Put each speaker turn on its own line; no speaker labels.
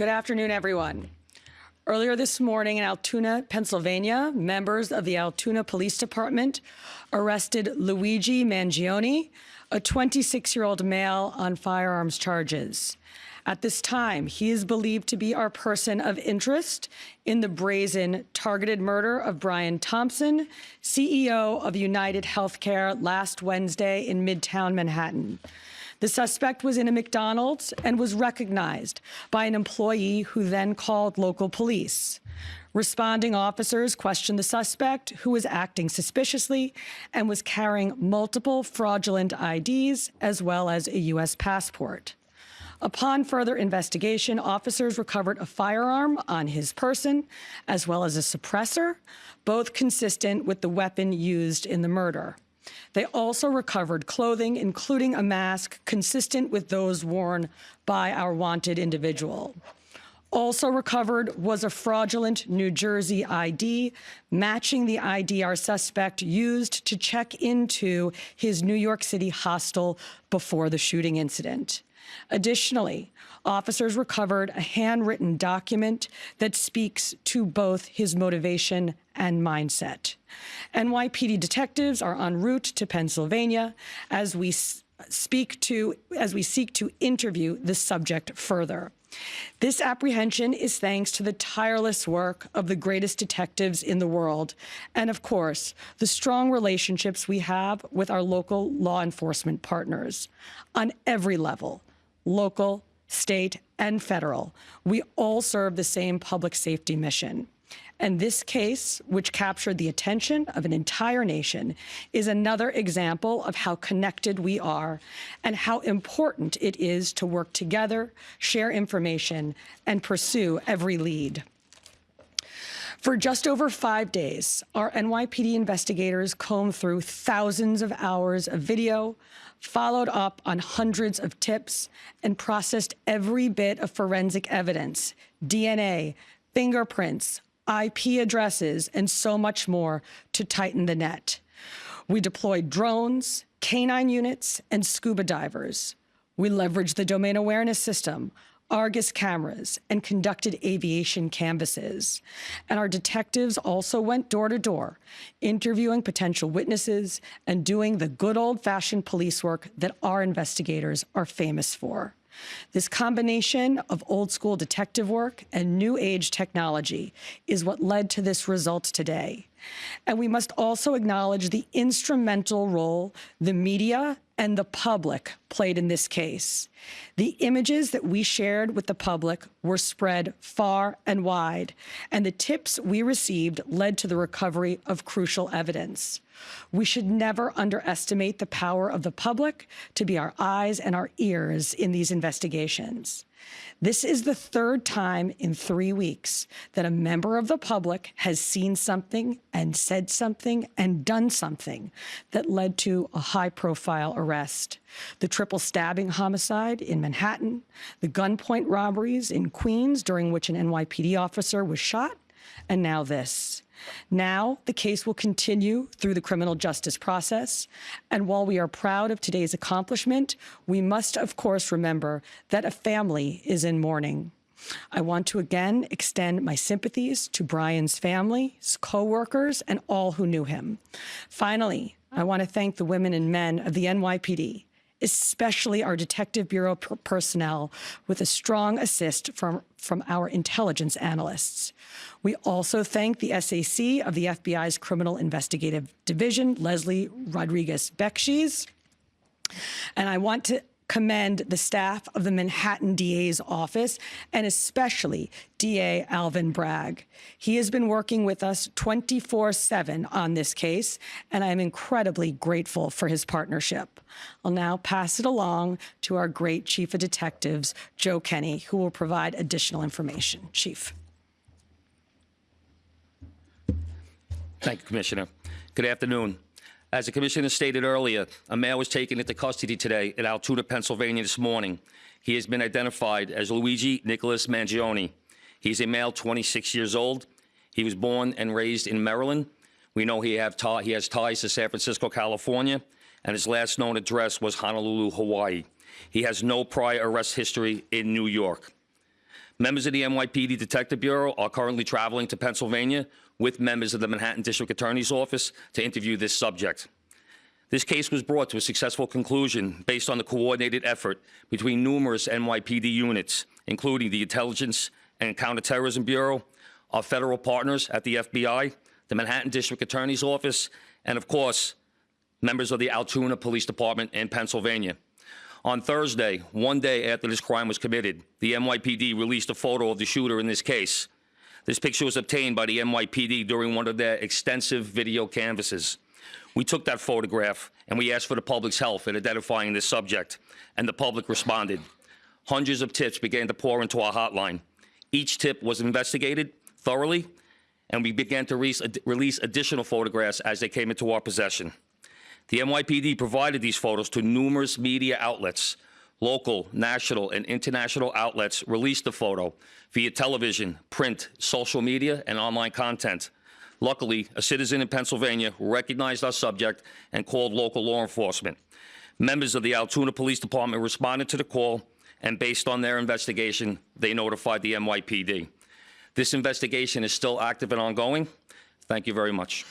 Good afternoon, everyone. Earlier this morning in Altoona, Pennsylvania, members of the Altoona Police Department arrested Luigi Mangione, a 26-year-old male, on firearms charges. At this time, he is believed to be our person of interest in the brazen, targeted murder of Brian Thompson, CEO of UnitedHealthcare, last Wednesday in Midtown Manhattan. The suspect was in a McDonald's and was recognized by an employee who then called local police. Responding officers questioned the suspect, who was acting suspiciously and was carrying multiple fraudulent IDs as well as a U.S. passport. Upon further investigation, officers recovered a firearm on his person as well as a suppressor, both consistent with the weapon used in the murder. They also recovered clothing, including a mask consistent with those worn by our wanted individual. Also recovered was a fraudulent New Jersey ID, matching the ID our suspect used to check into his New York City hostel before the shooting incident. Additionally, officers recovered a handwritten document that speaks to both his motivation and mindset. NYPD detectives are en route to Pennsylvania as we seek to interview the subject further. This apprehension is thanks to the tireless work of the greatest detectives in the world, and of course, the strong relationships we have with our local law enforcement partners. On every level, local, state, and federal, we all serve the same public safety mission. And this case, which captured the attention of an entire nation, is another example of how connected we are and how important it is to work together, share information, and pursue every lead. For just over 5 days, our NYPD investigators combed through thousands of hours of video, followed up on hundreds of tips, and processed every bit of forensic evidence, DNA, fingerprints, IP addresses, and so much more to tighten the net. We deployed drones, canine units, and scuba divers. We leveraged the domain awareness system, Argus cameras, and conducted aviation canvasses. And our detectives also went door to door, interviewing potential witnesses and doing the good old-fashioned police work that our investigators are famous for. This combination of old-school detective work and new-age technology is what led to this result today. And we must also acknowledge the instrumental role the media and the public played in this case. The images that we shared with the public were spread far and wide, and the tips we received led to the recovery of crucial evidence. We should never underestimate the power of the public to be our eyes and our ears in these investigations. This is the third time in 3 weeks that a member of the public has seen something and said something and done something that led to a high-profile arrest. The triple stabbing homicide in Manhattan, the gunpoint robberies in Queens during which an NYPD officer was shot, and now this. Now, the case will continue through the criminal justice process, and while we are proud of today's accomplishment, we must, of course, remember that a family is in mourning. I want to again extend my sympathies to Brian's family, his co-workers, and all who knew him. Finally, I want to thank the women and men of the NYPD, especially our Detective Bureau personnel, with a strong assist from our intelligence analysts. We also thank the SAC of the FBI's Criminal Investigative Division, Leslie Rodriguez-Bekshies, and I want to commend the staff of the Manhattan DA's office, and especially DA Alvin Bragg. He has been working with us 24/7 on this case, and I am incredibly grateful for his partnership. I'll now pass it along to our great Chief of Detectives, Joe Kenny, who will provide additional information. Chief.
Thank you, Commissioner. Good afternoon. As the Commissioner stated earlier, a male was taken into custody today in Altoona, Pennsylvania this morning. He has been identified as Luigi Nicholas Mangione. He's a male, 26 years old. He was born and raised in Maryland. We know he has ties to San Francisco, California, and his last known address was Honolulu, Hawaii. He has no prior arrest history in New York. Members of the NYPD Detective Bureau are currently traveling to Pennsylvania with members of the Manhattan District Attorney's Office to interview this subject. This case was brought to a successful conclusion based on the coordinated effort between numerous NYPD units, including the Intelligence and Counterterrorism Bureau, our federal partners at the FBI, the Manhattan District Attorney's Office, and of course, members of the Altoona Police Department in Pennsylvania. On Thursday, one day after this crime was committed, the NYPD released a photo of the shooter in this case. This picture was obtained by the NYPD during one of their extensive video canvasses. We took that photograph and we asked for the public's help in identifying this subject, and the public responded. Hundreds of tips began to pour into our hotline. Each tip was investigated thoroughly, and we began to release additional photographs as they came into our possession. The NYPD provided these photos to numerous media outlets. Local, national, and international outlets released the photo via television, print, social media, and online content. Luckily, a citizen in Pennsylvania recognized our subject and called local law enforcement. Members of the Altoona Police Department responded to the call, and based on their investigation, they notified the NYPD. This investigation is still active and ongoing. Thank you very much.